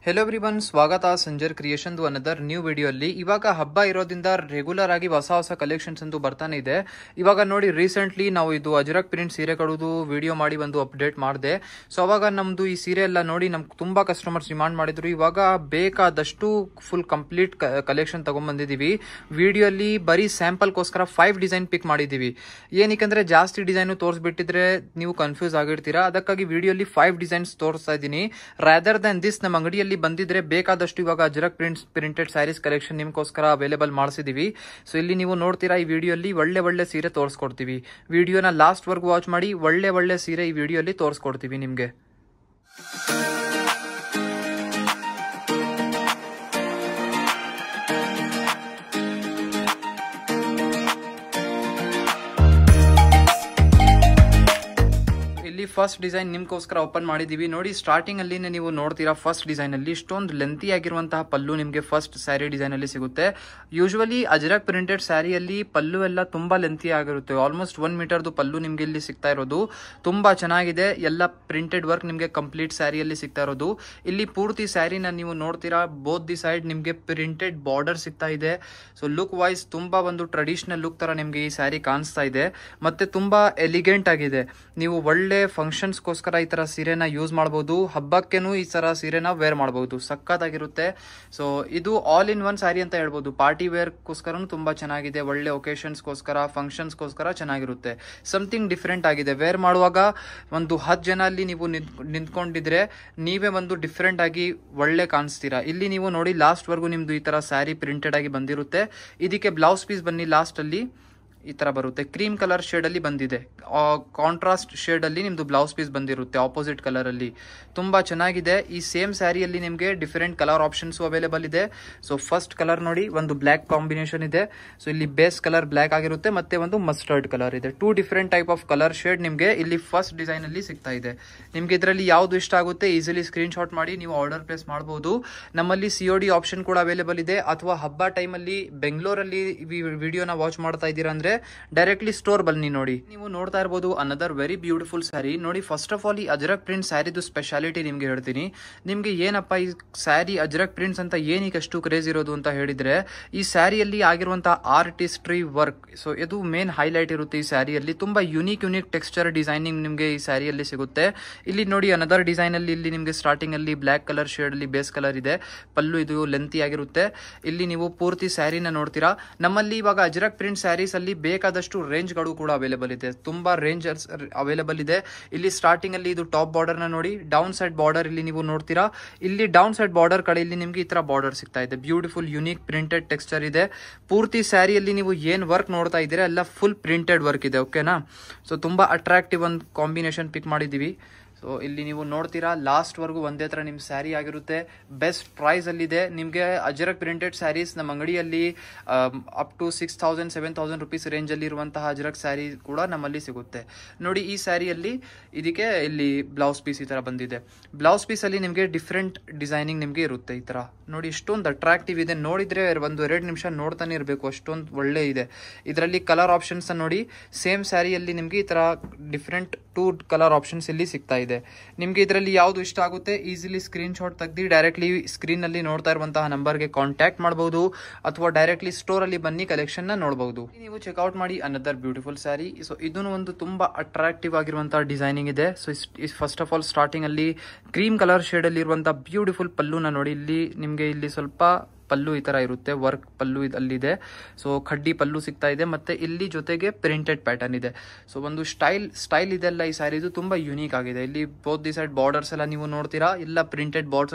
Hello everyone, ಸ್ವಾಗತ Sanjar creation another new video ಅಲ್ಲಿ. ಇವಾಗ ಹಬ್ಬ ಇರೋದ್ರಿಂದ ರೆಗ್ಯುಲರ್ ಆಗಿ ಹೊಸ ಕಲೆಕ್ಷನ್ಸ್ ಅಂತೂ ಬರ್ತಾನೆ ಇದೆ. ಇವಾಗ ನೋಡಿ, ರೀಸೆಂಟ್ಲಿ ನಾವು ಇದು ಅಜರಕ್ ಪ್ರಿಂಟ್ ಸೀರೆ ಕಡುದು ವಿಡಿಯೋ ಮಾಡಿ ಒಂದು ಅಪ್ಡೇಟ್ ಮಾಡಿದೆ. ಸೊ ಅವಾಗ ನಮ್ದು ಈ ಸೀರೆ ಎಲ್ಲ ನೋಡಿ ನಮ್ಗೆ ತುಂಬಾ ಕಸ್ಟಮರ್ಸ್ ಡಿಮಾಂಡ್ ಮಾಡಿದ್ರು. ಇವಾಗ ಬೇಕಾದಷ್ಟು ಫುಲ್ ಕಂಪ್ಲೀಟ್ ಕಲೆಕ್ಷನ್ ತಗೊಂಡ್ಬಂದಿದೀವಿ. ವಿಡಿಯೋ ಅಲ್ಲಿ ಬರೀ ಸ್ಯಾಂಪಲ್ಗೋಸ್ಕರ 5 ಡಿಸೈನ್ ಪಿಕ್ ಮಾಡಿದೀವಿ. ಏನಕ್ಕಂದ್ರೆ ಜಾಸ್ತಿ ಡಿಸೈನ್ ತೋರಿಸ್ಬಿಟ್ಟಿದ್ರೆ ನೀವು ಕನ್ಫ್ಯೂಸ್ ಆಗಿರ್ತೀರಾ. ಅದಕ್ಕಾಗಿ ವಿಡಿಯೋ ಅಲ್ಲಿ 5 ಡಿಸೈನ್ಸ್ ತೋರಿಸ್ತಾ ಇದ್ದೀನಿ. ರಾದರ್ ದನ್ ದಿಸ್ ನಮ್ಮ ಅಂಗಡಿಯಲ್ಲಿ ಬಂದಿದ್ರೆ ಬೇಕಾದಷ್ಟು ಇವಾಗ ಅಜರಕ್ ಪ್ರಿಂಟೆಡ್ ಸ್ಯಾರೀಸ್ ಕಲೆಕ್ಷನ್ ನಿಮ್ಗೋಸ್ಕರ ಅವೈಲೇಬಲ್ ಮಾಡಿಸಿದೀವಿ. ಸೊ ಇಲ್ಲಿ ನೀವು ನೋಡ್ತೀರಾ, ಈ ವಿಡಿಯೋಲಿ ಒಳ್ಳೆ ಸೀರೆ ತೋರಿಸ್ಕೊಡ್ತೀವಿ. ವಿಡಿಯೋನ ಲಾಸ್ಟ್ ವರ್ಗು ವಾಚ್ ಮಾಡಿ. ಒಳ್ಳೆ ಸೀರೆ ಈ ವಿಡಿಯೋಲಿ ತೋರಿಸ್ಕೊಡ್ತೀವಿ ನಿಮ್ಗೆ. ಫಸ್ಟ್ ಡಿಸೈನ್ ನಿಮ್ಗೋಸ್ಕರ ಓಪನ್ ಮಾಡಿದೀವಿ. ನೋಡಿ, ಸ್ಟಾರ್ಟಿಂಗ್ ಅಲ್ಲಿ ನೀವು ನೋಡ್ತೀರಾ, ಫಸ್ಟ್ ಡಿಸೈನ್ ಅಲ್ಲಿ ಇಷ್ಟೊಂದು ಲೆಂತಿ ಆಗಿರುವಂತಹ ಪಲ್ಲು ನಿಮ್ಗೆ ಫಸ್ಟ್ ಸ್ಯಾರಿ ಡಿಸೈನ್ ಅಲ್ಲಿ ಸಿಗುತ್ತೆ. ಯೂಶುವಲಿ ಅಜರಕ್ ಪ್ರಿಂಟೆಡ್ ಸ್ಯಾರಿಯಲ್ಲಿ ಪಲ್ಲು ಎಲ್ಲ ತುಂಬಾ ಲೆಂತಿ ಆಗಿರುತ್ತೆ. ಆಲ್ಮೋಸ್ಟ್ 1 ಮೀಟರ್ದು ಪಲ್ಲು ನಿಮ್ಗೆ ಇಲ್ಲಿ ಸಿಗ್ತಾ ಇರೋದು. ತುಂಬಾ ಚೆನ್ನಾಗಿದೆ. ಎಲ್ಲ ಪ್ರಿಂಟೆಡ್ ವರ್ಕ್ ನಿಮ್ಗೆ ಕಂಪ್ಲೀಟ್ ಸ್ಯಾರಿಯಲ್ಲಿ ಸಿಗ್ತಾ ಇರೋದು. ಇಲ್ಲಿ ಪೂರ್ತಿ ಸ್ಯಾರಿನ ನೀವು ನೋಡ್ತೀರಾ, ಬೋತ್ ದಿ ಸೈಡ್ ನಿಮ್ಗೆ ಪ್ರಿಂಟೆಡ್ ಬಾರ್ಡರ್ ಸಿಗ್ತಾ ಇದೆ. ಸೊ ಲುಕ್ ವೈಸ್ ತುಂಬಾ ಒಂದು ಟ್ರೆಡಿಷನಲ್ ಲುಕ್ ತರ ನಿಮ್ಗೆ ಈ ಸ್ಯಾರಿ ಕಾಣಿಸ್ತಾ ಇದೆ. ಮತ್ತೆ ತುಂಬಾ ಎಲಿಗೆಂಟ್ ಆಗಿದೆ. ನೀವು ಒಳ್ಳೆ ಫಂಕ್ಷನ್ಸ್ಗೋಸ್ಕರ ಈ ತರ ಸೀರೆನ ಯೂಸ್ ಮಾಡಬಹುದು. ಹಬ್ಬಕ್ಕೇನು ಈ ತರ ಸೀರೆನ ವೇರ್ ಮಾಡಬಹುದು. ಸಕ್ಕತ್ತಾಗಿರುತ್ತೆ. ಸೊ ಇದು ಆಲ್ ಇನ್ ಒನ್ ಸ್ಯಾರಿ ಅಂತ ಹೇಳ್ಬೋದು. ಪಾರ್ಟಿ ವೇರ್ಗೋಸ್ಕರನು ತುಂಬಾ ಚೆನ್ನಾಗಿದೆ. ಒಳ್ಳೆ ಒಕೇಶನ್ಸ್ಗೋಸ್ಕರ, ಫಂಕ್ಷನ್ಸ್ಗೋಸ್ಕರ ಚೆನ್ನಾಗಿರುತ್ತೆ. ಸಮಥಿಂಗ್ ಡಿಫ್ರೆಂಟ್ ಆಗಿದೆ. ವೇರ್ ಮಾಡುವಾಗ ಒಂದು 10 ಜನ ಅಲ್ಲಿ ನೀವು ನಿಂತ್ಕೊಂಡಿದ್ರೆ ನೀವೇ ಒಂದು ಡಿಫ್ರೆಂಟ್ ಆಗಿ ಒಳ್ಳೆ ಕಾಣಿಸ್ತೀರಾ. ಇಲ್ಲಿ ನೀವು ನೋಡಿ, ಲಾಸ್ಟ್ ವರ್ಗು ನಿಮ್ದು ಈ ತರ ಸ್ಯಾರಿ ಪ್ರಿಂಟೆಡ್ ಆಗಿ ಬಂದಿರುತ್ತೆ. ಇದಕ್ಕೆ ಬ್ಲೌಸ್ ಪೀಸ್ ಬನ್ನಿ, ಲಾಸ್ಟ್ ಅಲ್ಲಿ ಈ ತರ ಬರುತ್ತೆ. ಕ್ರೀಮ್ ಕಲರ್ ಶೇಡ್ ಅಲ್ಲಿ ಬಂದಿದೆ. ಕಾಂಟ್ರಾಸ್ಟ್ ಶೇಡ್ ಅಲ್ಲಿ ನಿಮ್ದು ಬ್ಲೌಸ್ ಪೀಸ್ ಬಂದಿರುತ್ತೆ ಆಪೋಸಿಟ್ ಕಲರ್ ಅಲ್ಲಿ. ತುಂಬಾ ಚೆನ್ನಾಗಿದೆ. ಈ ಸೇಮ್ ಸ್ಯಾರಿಯಲ್ಲಿ ನಿಮ್ಗೆ ಡಿಫರೆಂಟ್ ಕಲರ್ ಆಪ್ಷನ್ಸ್ ಅವೈಲೇಬಲ್ ಇದೆ. ಸೊ ಫಸ್ಟ್ ಕಲರ್ ನೋಡಿ, ಒಂದು ಬ್ಲಾಕ್ ಕಾಂಬಿನೇಷನ್ ಇದೆ. ಸೊ ಇಲ್ಲಿ ಬೇಸ್ ಕಲರ್ ಬ್ಲಾಕ್ ಆಗಿರುತ್ತೆ, ಮತ್ತೆ ಒಂದು ಮಸ್ಟರ್ಡ್ ಕಲರ್ ಇದೆ. 2 different type of colour shade ನಿಮ್ಗೆ ಇಲ್ಲಿ ಫಸ್ಟ್ ಡಿಸೈನ್ ಅಲ್ಲಿ ಸಿಗ್ತಾ ಇದೆ. ನಿಮ್ಗೆ ಇದರಲ್ಲಿ ಯಾವ್ದು ಇಷ್ಟ ಆಗುತ್ತೆ ಈಸಿಲಿ ಸ್ಕ್ರೀನ್ ಶಾಟ್ ಮಾಡಿ ನೀವು ಆರ್ಡರ್ ಪ್ಲೇಸ್ ಮಾಡಬಹುದು. ನಮ್ಮಲ್ಲಿ COD ಆಪ್ಷನ್ ಕೂಡ ಅವೈಲೇಬಲ್ ಇದೆ. ಅಥವಾ ಹಬ್ಬ ಟೈಮ್ ಅಲ್ಲಿ ಬೆಂಗಳೂರಲ್ಲಿ ವಿಡಿಯೋನ ವಾಚ್ ಮಾಡ್ತಾ ಇದ್ದೀರಾ ಅಂದ್ರೆ ಡೈರೆಕ್ಟ್ಲಿ ಸ್ಟೋರ್ ಬನ್ನಿ. ನೋಡಿ, ನೀವು ನೋಡ್ತಾ ಇರಬಹುದು ಅನದರ್ ವೆರಿ ಬ್ಯೂಟಿಫುಲ್ ಸ್ಯಾರಿ. ನೋಡಿ, ಫಸ್ಟ್ ಆಫ್ ಆಲ್ ಈ ಅಜರಕ್ ಪ್ರಿಂಟ್ ಸ್ಯಾರಿದು ಸ್ಪೆಷಾಲಿಟಿ ನಿಮ್ಗೆ ಹೇಳ್ತೀನಿ. ನಿಮ್ಗೆ ಏನಪ್ಪ ಈ ಸ್ಯಾರಿ ಅಜರಕ್ ಪ್ರಿಂಟ್ಸ್ ಅಂತ ಏನಕ್ಕೆ ಅಷ್ಟು ಕ್ರೇಜ್ ಇರೋದು ಅಂತ ಹೇಳಿದ್ರೆ, ಈ ಸ್ಯಾರಿಯಲ್ಲಿ ಆಗಿರುವಂತಹ ಆರ್ಟಿಸ್ಟ್ರಿ ವರ್ಕ್. ಸೊ ಇದು ಮೇನ್ ಹೈಲೈಟ್ ಇರುತ್ತೆ ಈ ಸ್ಯಾರಿಯಲ್ಲಿ. ತುಂಬಾ ಯುನೀಕ್ ಟೆಕ್ಸ್ಚರ್ ಡಿಸೈನಿಂಗ್ ನಿಮ್ಗೆ ಈ ಸ್ಯಾರಿಯಲ್ಲಿ ಸಿಗುತ್ತೆ. ಇಲ್ಲಿ ನೋಡಿ, ಅನದರ್ ಡಿಸೈನ್ ಅಲ್ಲಿ ಇಲ್ಲಿ ನಿಮ್ಗೆ ಸ್ಟಾರ್ಟಿಂಗ್ ಅಲ್ಲಿ ಬ್ಲಾಕ್ ಕಲರ್ ಶೇಡ್ ಅಲ್ಲಿ ಬೇಸ್ ಕಲರ್ ಇದೆ. ಪಲ್ಲು ಇದು ಲೆಂತಿ ಆಗಿರುತ್ತೆ. ಇಲ್ಲಿ ನೀವು ಪೂರ್ತಿ ಸ್ಯಾರಿನ ನೋಡ್ತೀರಾ. ನಮ್ಮಲ್ಲಿ ಇವಾಗ ಅಜರಕ್ ಪ್ರಿಂಟ್ ಸ್ಯಾರೀಸ್ ಅಲ್ಲಿ ಬೇಕಾದಷ್ಟು ರೇಂಜ್ಗಳು ಕೂಡ ಅವೈಲೇಬಲ್ ಇದೆ. ತುಂಬಾ ರೇಂಜ್ ಅವೈಲೇಬಲ್ ಇದೆ. ಇಲ್ಲಿ ಸ್ಟಾರ್ಟಿಂಗ್ ಅಲ್ಲಿ ಇದು ಟಾಪ್ ಬಾರ್ಡರ್ ನ ನೋಡಿ, ಡೌನ್ ಸೈಡ್ ಬಾರ್ಡರ್ ಇಲ್ಲಿ ನೀವು ನೋಡ್ತೀರಾ. ಇಲ್ಲಿ ಡೌನ್ ಸೈಡ್ ಬಾರ್ಡರ್ ಕಡೆಯಲ್ಲಿ ನಿಮ್ಗೆ ಈ ತರ ಬಾರ್ಡರ್ ಸಿಗ್ತಾ ಇದೆ. ಬ್ಯೂಟಿಫುಲ್ ಯುನೀಕ್ ಪ್ರಿಂಟೆಡ್ ಟೆಕ್ಸ್ಚರ್ ಇದೆ. ಪೂರ್ತಿ ಸ್ಯಾರಿಯಲ್ಲಿ ನೀವು ಏನ್ ವರ್ಕ್ ನೋಡ್ತಾ ಇದ್ದೀರಾ ಎಲ್ಲ ಫುಲ್ ಪ್ರಿಂಟೆಡ್ ವರ್ಕ್ ಇದೆ. ಓಕೆನಾ? ಸೊ ತುಂಬಾ ಅಟ್ರಾಕ್ಟಿವ್ ಒಂದು ಕಾಂಬಿನೇಷನ್ ಪಿಕ್ ಮಾಡಿದೀವಿ. ಸೊ ಇಲ್ಲಿ ನೀವು ನೋಡ್ತೀರಾ, ಲಾಸ್ಟ್ ವರ್ಗು ಒಂದೇ ತರ ನಿಮ್ ಸ್ಯಾರಿ ಆಗಿರುತ್ತೆ. ಬೆಸ್ಟ್ ಪ್ರೈಸ್ ಅಲ್ಲಿ ಇದೆ. ನಿಮ್ಗೆ ಅಜರಕ್ ಪ್ರಿಂಟೆಡ್ ಸ್ಯಾರೀಸ್ ನಮ್ಮ ಅಂಗಡಿಯಲ್ಲಿ ಅಪ್ ಟು 6,000-7,000 ರುಪೀಸ್ ರೇಂಜ್ ಅಲ್ಲಿ ಇರುವಂತಹ ಅಜರಕ್ ಸ್ಯಾರಿ ಕೂಡ ನಮ್ಮಲ್ಲಿ ಸಿಗುತ್ತೆ. ನೋಡಿ, ಈ ಸ್ಯಾರಿಯಲ್ಲಿ ಇದಕ್ಕೆ ಇಲ್ಲಿ ಬ್ಲೌಸ್ ಪೀಸ್ ಈ ತರ ಬಂದಿದೆ. ಬ್ಲೌಸ್ ಪೀಸ್ ಅಲ್ಲಿ ನಿಮ್ಗೆ ಡಿಫ್ರೆಂಟ್ ಡಿಸೈನಿಂಗ್ ನಿಮ್ಗೆ ಇರುತ್ತೆ. ಈ ತರ ನೋಡಿ, ಇಷ್ಟೊಂದು ಅಟ್ರಾಕ್ಟಿವ್ ಇದೆ. ನೋಡಿದ್ರೆ 1-2 ನಿಮಿಷ ನೋಡ್ತಾನೆ ಇರಬೇಕು, ಅಷ್ಟೊಂದು ಒಳ್ಳೆ ಇದೆ. ಇದರಲ್ಲಿ ಕಲರ್ ಆಪ್ಷನ್ಸ್ ನೋಡಿ, ಸೇಮ್ ಸ್ಯಾರಿಯಲ್ಲಿ ನಿಮ್ಗೆ ಈ ತರ ಡಿಫ್ರೆಂಟ್ 2 ಕಲರ್ ಆಪ್ಷನ್ಸ್ ಇಲ್ಲಿ ಸಿಗ್ತಾ ಇದೆ. ನಿಮ್ಗೆ ಇದರಲ್ಲಿ ಯಾವ್ದು ಇಷ್ಟ ಆಗುತ್ತೆ ಈಸಿಲಿ ಸ್ಕ್ರೀನ್ ಶಾಟ್ ತೆಗೆದು ಡೈರೆಕ್ಟ್ಲಿ ಸ್ಕ್ರೀನ್ ಅಲ್ಲಿ ನೋಡ್ತಾ ಇರುವಂತಹ ನಂಬರ್ಗೆ ಕಾಂಟ್ಯಾಕ್ಟ್ ಮಾಡಬಹುದು. ಅಥವಾ ಡೈರೆಕ್ಟ್ಲಿ ಸ್ಟೋರ್ ಅಲ್ಲಿ ಬನ್ನಿ ಕಲೆಕ್ಷನ್ ನ ನೋಡಬಹುದು. ನೀವು ಚೆಕ್ಔಟ್ ಮಾಡಿ ಅನದರ್ ಬ್ಯೂಟಿಫುಲ್ ಸ್ಯಾರಿ. ಸೊ ಇದನ್ನು ಒಂದು ತುಂಬಾ ಅಟ್ರಾಕ್ಟಿವ್ ಆಗಿರುವಂತಹ ಡಿಸೈನಿಂಗ್ ಇದೆ. So first of all starting ಅಲ್ಲಿ ಕ್ರೀಮ್ ಕಲರ್ ಶೇಡ್ ಅಲ್ಲಿ ಇರುವಂತಹ ಬ್ಯೂಟಿಫುಲ್ ಪಲ್ಲುನ ನೋಡಿ. ಇಲ್ಲಿ ನಿಮ್ಗೆ ಇಲ್ಲಿ ಸ್ವಲ್ಪ ಪಲ್ಲು ಈ ತರ ಇರುತ್ತೆ. ವರ್ಕ್ ಪಲ್ಲು ಅಲ್ಲಿದೆ. ಸೊ ಖಡ್ಡಿ ಪಲ್ಲು ಸಿಗ್ತಾ ಇದೆ. ಮತ್ತೆ ಇಲ್ಲಿ ಜೊತೆಗೆ ಪ್ರಿಂಟೆಡ್ ಪ್ಯಾಟರ್ನ್ ಇದೆ. ಸೊ ಒಂದು ಸ್ಟೈಲ್ ಇದೆಲ್ಲ ಈ ಸ್ಯಾರಿದು ತುಂಬಾ ಯುನೀಕ್ ಆಗಿದೆ. ಇಲ್ಲಿ ಬೋತ್ ದಿ ಸೈಡ್ ಬಾರ್ಡರ್ಸ್ ಎಲ್ಲ ನೀವು ನೋಡ್ತೀರಾ, ಎಲ್ಲ ಪ್ರಿಂಟೆಡ್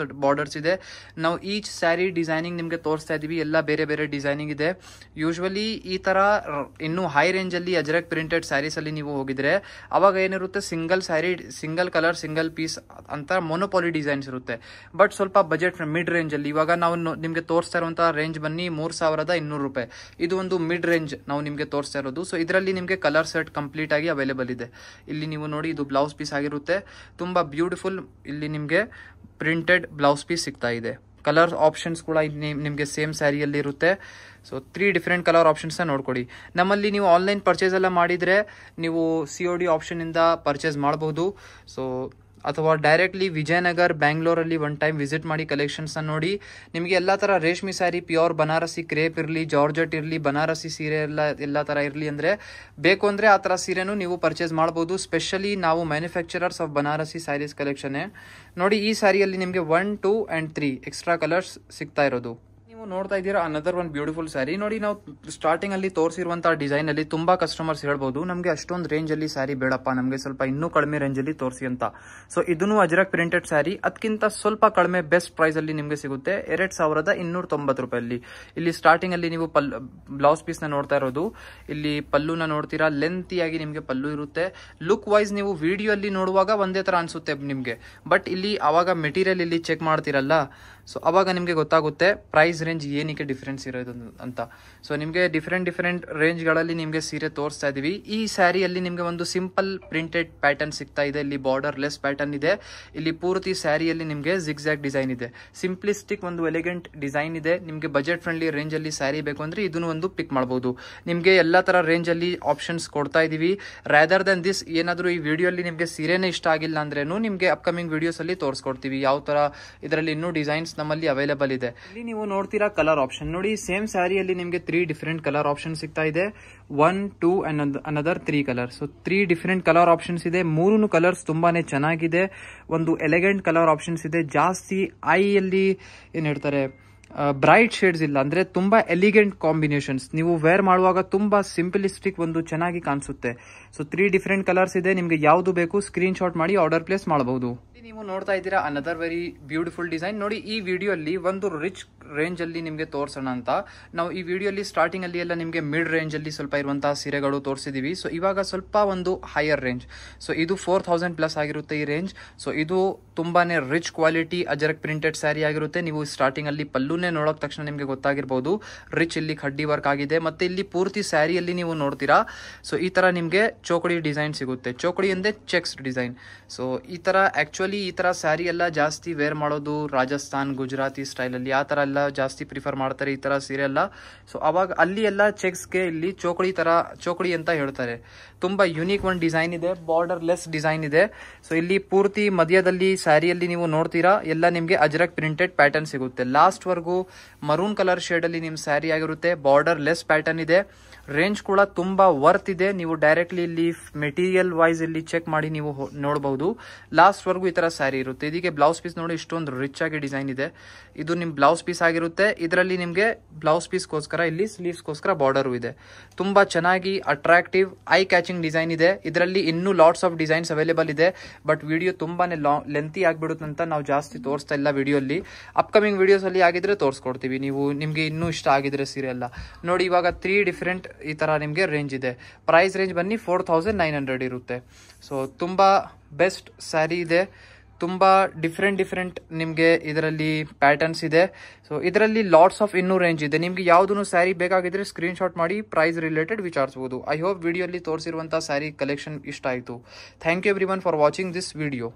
ಬಾರ್ಡರ್ಸ್ ಇದೆ. ನಾವು ಈಚ್ ಸ್ಯಾರಿ ಡಿಸೈನಿಂಗ್ ನಿಮ್ಗೆ ತೋರಿಸ್ತಾ ಇದೀವಿ. ಎಲ್ಲ ಬೇರೆ ಡಿಸೈನಿಂಗ್ ಇದೆ. ಯೂಶುವಲಿ ಈ ತರ ಇನ್ನು ಹೈ ರೇಂಜ್ ಅಲ್ಲಿ ಅಜರಕ್ ಪ್ರಿಂಟೆಡ್ ಸ್ಯಾರೀಸ್ ಅಲ್ಲಿ ನೀವು ಹೋಗಿದ್ರೆ ಅವಾಗ ಏನಿರುತ್ತೆ, ಸಿಂಗಲ್ ಕಲರ್ ಸಿಂಗಲ್ ಪೀಸ್ ಅಂತ ಮೊನೋಪಾಲಿ ಡಿಸೈನ್ಸ್ ಇರುತ್ತೆ. ಬಟ್ ಸ್ವಲ್ಪ ಬಜೆಟ್ ಮಿಡ್ ರೇಂಜ್ ಅಲ್ಲಿ ಇವಾಗ ನಾವು ನಿಮ್ಗೆ ತೋರಿಸ್ತಾ ಇರುವಂತಹ ರೇಂಜ್ ಬನ್ನಿ 3,200 ರೂಪಾಯಿ. ಇದು ಒಂದು ಮಿಡ್ ರೇಂಜ್ ನಾವು ನಿಮ್ಗೆ ತೋರಿಸ್ತಾ ಇರೋದು. ಸೊ ಇದರಲ್ಲಿ ನಿಮ್ಗೆ ಕಲರ್ ಸೆಟ್ ಕಂಪ್ಲೀಟ್ ಆಗಿ ಅವೈಲೇಬಲ್ ಇದೆ. ಇಲ್ಲಿ ನೀವು ನೋಡಿ, ಇದು ಬ್ಲೌಸ್ ಪೀಸ್ ಆಗಿರುತ್ತೆ. ತುಂಬಾ ಬ್ಯೂಟಿಫುಲ್. ಇಲ್ಲಿ ನಿಮ್ಗೆ ಪ್ರಿಂಟೆಡ್ ಬ್ಲೌಸ್ ಪೀಸ್ ಸಿಗ್ತಾ ಇದೆ. ಕಲರ್ ಆಪ್ಷನ್ಸ್ ಕೂಡ ನಿಮ್ಗೆ ಸೇಮ್ ಸ್ಯಾರಿಯಲ್ಲಿ ಇರುತ್ತೆ. ಸೊ 3 ಡಿಫರೆಂಟ್ ಕಲರ್ ಆಪ್ಷನ್ಸ್ ನೋಡ್ಕೊಡಿ. ನಮ್ಮಲ್ಲಿ ನೀವು ಆನ್ಲೈನ್ ಪರ್ಚೇಸ್ ಎಲ್ಲ ಮಾಡಿದ್ರೆ ನೀವು COD ಆಪ್ಷನ್ ಇಂದ ಪರ್ಚೇಸ್ ಮಾಡಬಹುದು. ಸೊ ಅಥವಾ ಡೈರೆಕ್ಟ್ಲಿ ವಿಜಯನಗರ್ ಬ್ಯಾಂಗ್ಳೂರಲ್ಲಿ ಒನ್ ಟೈಮ್ ವಿಸಿಟ್ ಮಾಡಿ ಕಲೆಕ್ಷನ್ಸ್ನ ನೋಡಿ. ನಿಮಗೆ ಎಲ್ಲ ಥರ ರೇಷ್ಮೆ ಸ್ಯಾರಿ, ಪ್ಯೂರ್ ಬನಾರಸಿ ಕ್ರೇಪ್ ಇರಲಿ, ಜಾರ್ಜೆಟ್ ಇರಲಿ, ಬನಾರಸಿ ಸೀರೆ ಎಲ್ಲ ಥರ ಇರಲಿ ಅಂದರೆ ಬೇಕು ಅಂದರೆ ಆ ಥರ ಸೀರೆನೂ ನೀವು ಪರ್ಚೇಸ್ ಮಾಡ್ಬೋದು. ಸ್ಪೆಷಲಿ ನಾವು ಮ್ಯಾನುಫ್ಯಾಕ್ಚರರ್ಸ್ ಆಫ್ ಬನಾರಸಿ ಸ್ಯಾರೀಸ್ ಕಲೆಕ್ಷನ್ನೇ ನೋಡಿ. ಈ ಸ್ಯಾರಿಯಲ್ಲಿ ನಿಮಗೆ 1, 2 and 3 ಎಕ್ಸ್ಟ್ರಾ ಕಲರ್ಸ್ ಸಿಗ್ತಾ ಇರೋದು. ನೀವು ನೋಡ್ತಾ ಇದ್ದೀರಾ ಅನದರ್ ಒನ್ ಬ್ಯೂಟಿಫುಲ್ ಸ್ಯಾರಿ. ನೋಡಿ, ನಾವು ಸ್ಟಾರ್ಟಿಂಗ್ ಅಲ್ಲಿ ತೋರಿಸಿರುವಂತಹ ಡಿಸೈನ್ ಅಲ್ಲಿ ತುಂಬಾ ಕಸ್ಟಮರ್ಸ್ ಹೇಳ್ಬೋದು ನಮಗೆ ಅಷ್ಟೊಂದು ರೇಂಜ್ ಅಲ್ಲಿ ಸ್ಯಾರಿ ಬೇಡಪ್ಪ, ನಮಗೆ ಸ್ವಲ್ಪ ಇನ್ನೂ ಕಡಿಮೆ ರೇಂಜ್ ಅಲ್ಲಿ ತೋರಿಸಿ ಅಂತ. ಸೊ ಇದನ್ನು ಅಜ್ರಕ್ ಪ್ರಿಂಟೆಡ್ ಸ್ಯಾರಿ, ಅದಕ್ಕಿಂತ ಸ್ವಲ್ಪ ಕಡಿಮೆ ಬೆಸ್ಟ್ ಪ್ರೈಸ್ ಅಲ್ಲಿ ನಿಮಗೆ ಸಿಗುತ್ತೆ 2290 ರೂಪಾಯಲ್ಲಿ. ಇಲ್ಲಿ ಸ್ಟಾರ್ಟಿಂಗ್ ಅಲ್ಲಿ ನೀವು ಬ್ಲೌಸ್ ಪೀಸ್ ನ ನೋಡ್ತಾ ಇರೋದು, ಇಲ್ಲಿ ಪಲ್ಲುನ ನೋಡ್ತೀರಾ, ಲೆಂತಿಯಾಗಿ ನಿಮಗೆ ಪಲ್ಲು ಇರುತ್ತೆ. ಲುಕ್ ವೈಸ್ ನೀವು ವಿಡಿಯೋ ಅಲ್ಲಿ ನೋಡುವಾಗ ಒಂದೇ ತರ ಅನ್ಸುತ್ತೆ ನಿಮಗೆ, ಬಟ್ ಇಲ್ಲಿ ಅವಾಗ ಮೆಟೀರಿಯಲ್ ಇಲ್ಲಿ ಚೆಕ್ ಮಾಡ್ತೀರಲ್ಲ, ಸೊ ಅವಾಗ ನಿಮಗೆ ಗೊತ್ತಾಗುತ್ತೆ ಪ್ರೈಸ್ ರೇಂಜ್ ಏನಕ್ಕೆ ಡಿಫ್ರೆನ್ಸ್ ಇರೋದು ಅಂತ. ಸೊ ನಿಮಗೆ ಡಿಫ್ರೆಂಟ್ ರೇಂಜ್ಗಳಲ್ಲಿ ನಿಮಗೆ ಸೀರೆ ತೋರಿಸ್ತಾ ಇದೀವಿ. ಈ ಸ್ಯಾರಿಯಲ್ಲಿ ನಿಮಗೆ ಒಂದು ಸಿಂಪಲ್ ಪ್ರಿಂಟೆಡ್ ಪ್ಯಾಟರ್ನ್ ಸಿಗ್ತಾ ಇದೆ. ಇಲ್ಲಿ ಬಾರ್ಡರ್ ಲೆಸ್ ಪ್ಯಾಟರ್ನ್ ಇದೆ. ಇಲ್ಲಿ ಪೂರ್ತಿ ಸ್ಯಾರಿಯಲ್ಲಿ ನಿಮಗೆ ಜಿಗ್ಜಾಗ್ ಡಿಸೈನ್ ಇದೆ. ಸಿಂಪ್ಲಿಸ್ಟಿಕ್ ಒಂದು ಎಲಿಗೆಂಟ್ ಡಿಸೈನ್ ಇದೆ. ನಿಮಗೆ ಬಜೆಟ್ ಫ್ರೆಂಡ್ಲಿ ರೇಂಜ್ ಅಲ್ಲಿ ಸ್ಯಾರಿ ಬೇಕು ಅಂದ್ರೆ ಇದನ್ನು ಒಂದು ಪಿಕ್ ಮಾಡಬಹುದು. ನಿಮಗೆ ಎಲ್ಲಾ ತರ ರೇಂಜ್ ಅಲ್ಲಿ ಆಪ್ಷನ್ಸ್ ಕೊಡ್ತಾ ಇದೀವಿ. ರಾದರ್ ದನ್ ದಿಸ್, ಏನಾದರೂ ಈ ವಿಡಿಯೋ ಅಲ್ಲಿ ನಿಮಗೆ ಸೀರೆನೇ ಇಷ್ಟ ಆಗಿಲ್ಲ ಅಂದ್ರೇನು ನಿಮಗೆ ಅಪ್ಕಮಿಂಗ್ ವಿಡಿಯೋಸ್ ಅಲ್ಲಿ ತೋರಿಸ್ಕೊಡ್ತೀವಿ ಯಾವ ತರ ಇದರಲ್ಲಿ ಇನ್ನೂ ಡಿಸೈನ್ಸ್ ನಮ್ಮಲ್ಲಿ ಅವೈಲೇಬಲ್ ಇದೆ. ಇಲ್ಲಿ ನೀವು ನೋಡ್ತೀರಾ ಕಲರ್ ಆಪ್ಷನ್ ನೋಡಿ. ಸೇಮ್ ಸ್ಯಾರಿಯಲ್ಲಿ ನಿಮಗೆ 3 ಡಿಫರೆಂಟ್ ಕಲರ್ ಆಪ್ಷನ್ ಸಿಗ್ತಾ ಇದೆ. 1, 2 and another 3 colour. So 3 different colour options ಇದೆ. 3 ಕಲರ್ಸ್ ತುಂಬಾನೇ ಚೆನ್ನಾಗಿದೆ. ಒಂದು ಎಲಿಗೆಂಟ್ ಕಲರ್ ಆಪ್ಷನ್ಸ್ ಇದೆ. ಜಾಸ್ತಿ ಐಯಲ್ಲಿ ಏನ್ ಹೇಳ್ತಾರೆ ಬ್ರೈಟ್ ಶೇಡ್ಸ್ ಇಲ್ಲ, ಅಂದ್ರೆ ತುಂಬಾ ಎಲಿಗೆಂಟ್ ಕಾಂಬಿನೇಷನ್ಸ್. ನೀವು ವೇರ್ ಮಾಡುವಾಗ ತುಂಬಾ ಸಿಂಪಲಿಸ್ಟಿಕ್ ಒಂದು ಚೆನ್ನಾಗಿ ಕಾಣಿಸುತ್ತೆ. ಸೊ 3 ಡಿಫರೆಂಟ್ ಕಲರ್ಸ್ ಇದೆ. ನಿಮ್ಗೆ ಯಾವ್ದು ಬೇಕು ಸ್ಕ್ರೀನ್ ಶಾಟ್ ಮಾಡಿ ಆರ್ಡರ್ ಪ್ಲೇಸ್ ಮಾಡಬಹುದು. ನೀವು ನೋಡ್ತಾ ಇದ್ದೀರಾ ಅನದರ್ ವೆರಿ ಬ್ಯೂಟಿಫುಲ್ ಡಿಸೈನ್. ನೋಡಿ, ಈ ವಿಡಿಯೋ ಅಲ್ಲಿ ಒಂದು ರಿಚ್ ರೇಂಜ್ ಅಲ್ಲಿ ನಿಮಗೆ ತೋರ್ಸೋಣ ಅಂತ ನಾವು ಈ ವಿಡಿಯೋ ಅಲ್ಲಿ ಸ್ಟಾರ್ಟಿಂಗ್ ಅಲ್ಲಿ ಎಲ್ಲ ನಿಮಗೆ ಮಿಡ್ ರೇಂಜ್ ಅಲ್ಲಿ ಸ್ವಲ್ಪ ಇರುವಂತಹ ಸೀರೆಗಳು ತೋರಿಸಿದೀವಿ. ಸೊ ಇವಾಗ ಸ್ವಲ್ಪ ಒಂದು ಹೈಯರ್ ರೇಂಜ್. ಸೊ ಇದು 4000 ಪ್ಲಸ್ ಆಗಿರುತ್ತೆ ಈ ರೇಂಜ್. ಸೊ ಇದು ತುಂಬಾನೇ rich quality Ajrakh printed sari ಆಗಿರುತ್ತೆ. ನೀವು ಸ್ಟಾರ್ಟಿಂಗ್ ಅಲ್ಲಿ ಪಲ್ಲುನೇ ನೋಡೋಕ್ ತಕ್ಷಣ ನಿಮಗೆ ಗೊತ್ತಾಗಿರ್ಬೋದು ರಿಚ್ ಇಲ್ಲಿ ಖಡ್ಡಿ ವರ್ಕ್ ಆಗಿದೆ. ಮತ್ತೆ ಇಲ್ಲಿ ಪೂರ್ತಿ ಸ್ಯಾರಿಯಲ್ಲಿ ನೀವು ನೋಡ್ತೀರಾ ಸೊ ಈ ತರ ನಿಮಗೆ ಚೌಕಡಿ ಡಿಸೈನ್ ಸಿಗುತ್ತೆ. ಚೌಕಡಿ ಅಂದ್ರೆ ಚೆಕ್ಸ್ ಡಿಸೈನ್. ಸೊ ಈ ತರ ಆಕ್ಚುಲಿ ಈ ತರ ಸ್ಯಾರಿ ಎಲ್ಲ ಜಾಸ್ತಿ ವೇರ್ ಮಾಡೋದು ರಾಜಸ್ಥಾನ್, ಗುಜರಾತಿ ಸ್ಟೈಲ್ ಅಲ್ಲಿ ಆ ತರ ಎಲ್ಲ ಜಾಸ್ತಿ ಪ್ರಿಫರ್ ಮಾಡ್ತಾರೆ ಈ ತರ ಸೀರೆ ಎಲ್ಲ. ಸೊ ಅವಾಗ ಅಲ್ಲಿ ಎಲ್ಲ ಚೆಕ್ಸ್ಗೆ ಇಲ್ಲಿ ಚೌಕಡಿ ಅಂತ ಹೇಳ್ತಾರೆ. ತುಂಬಾ ಯುನೀಕ್ ಒಂದು ಡಿಸೈನ್ ಇದೆ. ಬಾರ್ಡರ್ ಲೆಸ್ ಡಿಸೈನ್ ಇದೆ. ಸೊ ಇಲ್ಲಿ ಪೂರ್ತಿ ಮಧ್ಯದಲ್ಲಿ ಸ್ಯಾರಿಯಲ್ಲಿ ನೀವು ನೋಡ್ತೀರಾ ಎಲ್ಲ ನಿಮ್ಗೆ ಅಜರಕ್ ಪ್ರಿಂಟೆಡ್ ಪ್ಯಾಟರ್ನ್ ಸಿಗುತ್ತೆ. ಲಾಸ್ಟ್ ವರ್ಗೂ ಮರೂನ್ ಕಲರ್ ಶೇಡ್ ಅಲ್ಲಿ ನಿಮ್ ಸ್ಯಾರಿ ಆಗಿರುತ್ತೆ. ಬಾರ್ಡರ್ ಲೆಸ್ ಪ್ಯಾಟರ್ನ್ ಇದೆ. ರೇಂಜ್ ಕೂಡ ತುಂಬಾ ವರ್ತ್ ಇದೆ. ನೀವು ಡೈರೆಕ್ಟ್ಲಿ ಇಲ್ಲಿ ಮೆಟೀರಿಯಲ್ ವೈಸ್ ಇಲ್ಲಿ ಚೆಕ್ ಮಾಡಿ ನೀವು ನೋಡಬಹುದು. ಲಾಸ್ಟ್ ವರ್ಗೂ ಈ ತರ ಸ್ಯಾರಿ ಇರುತ್ತೆ. ಇದಕ್ಕೆ ಬ್ಲೌಸ್ ಪೀಸ್ ನೋಡಿ ಇಷ್ಟೊಂದು ರಿಚ್ ಆಗಿ ಡಿಸೈನ್ ಇದೆ. ಇದು ನಿಮ್ ಬ್ಲೌಸ್ ಪೀಸ್ ಆಗಿರುತ್ತೆ. ಇದರಲ್ಲಿ ನಿಮ್ಗೆ ಬ್ಲೌಸ್ ಪೀಸ್ಗೋಸ್ಕರ ಇಲ್ಲಿ ಸ್ಲೀವ್ಸ್ಗೋಸ್ಕರ ಬಾರ್ಡರ್ ಇದೆ. ತುಂಬಾ ಚೆನ್ನಾಗಿ ಅಟ್ರಾಕ್ಟಿವ್ ಐ ಕ್ಯಾಚಿಂಗ್ ಡಿಸೈನ್ ಇದೆ. ಇದರಲ್ಲಿ ಇನ್ನೂ ಲಾಟ್ಸ್ ಆಫ್ ಡಿಸೈನ್ಸ್ ಅವೈಲೇಬಲ್ ಇದೆ. ಬಟ್ ವಿಡಿಯೋ ತುಂಬಾನೇ ಲೆಂತಿ ಆಗ್ಬಿಡುತ್ತೆ ಅಂತ ನಾವು ಜಾಸ್ತಿ ತೋರಿಸ್ತಾ ಇಲ್ಲ ವಿಡಿಯೋ ಅಲ್ಲಿ. ಅಪ್ಕಮಿಂಗ್ ವಿಡಿಯೋಸ್ ಅಲ್ಲಿ ಆಗಿದ್ರೆ ತೋರಿಸ್ಕೊಡ್ತೀವಿ. ನಿಮ್ಗೆ ಇನ್ನೂ ಇಷ್ಟ ಆಗಿದ್ರೆ ಸೀರೆ ಎಲ್ಲ ನೋಡಿ. ಇವಾಗ 3 ಡಿಫರೆಂಟ್ ಈ ತರ ನಿಮ್ಗೆ ರೇಂಜ್ ಇದೆ. ಪ್ರೈಸ್ ರೇಂಜ್ ಬನ್ನಿ 4900 ಇರುತ್ತೆ. ಸೊ ತುಂಬಾ ಬೆಸ್ಟ್ ಸ್ಯಾರಿ ಇದೆ. ತುಂಬಾ ಡಿಫರೆಂಟ್ ನಿಮ್ಗೆ ಇದರಲ್ಲಿ ಪ್ಯಾಟರ್ನ್ಸ್ ಇದೆ. ಸೊ ಇದರಲ್ಲಿ ಲಾಟ್ಸ್ ಆಫ್ ಇನ್ನೂ ರೇಂಜ್ ಇದೆ. ನಿಮ್ಗೆ ಯಾವ್ದು ಸ್ಯಾರಿ ಬೇಕಾಗಿದ್ರೆ ಸ್ಕ್ರೀನ್ ಶಾಟ್ ಮಾಡಿ ಪ್ರೈಸ್ ರಿಲೇಟೆಡ್ ವಿಚಾರಿಸಬಹುದು. ಐ ಹೋಪ್ ವಿಡಿಯೋ ಅಲ್ಲಿ ತೋರಿಸಿರುವಂತಹ ಸ್ಯಾರಿ ಕಲೆಕ್ಷನ್ ಇಷ್ಟ ಆಯಿತು. Thank you everyone for watching this video.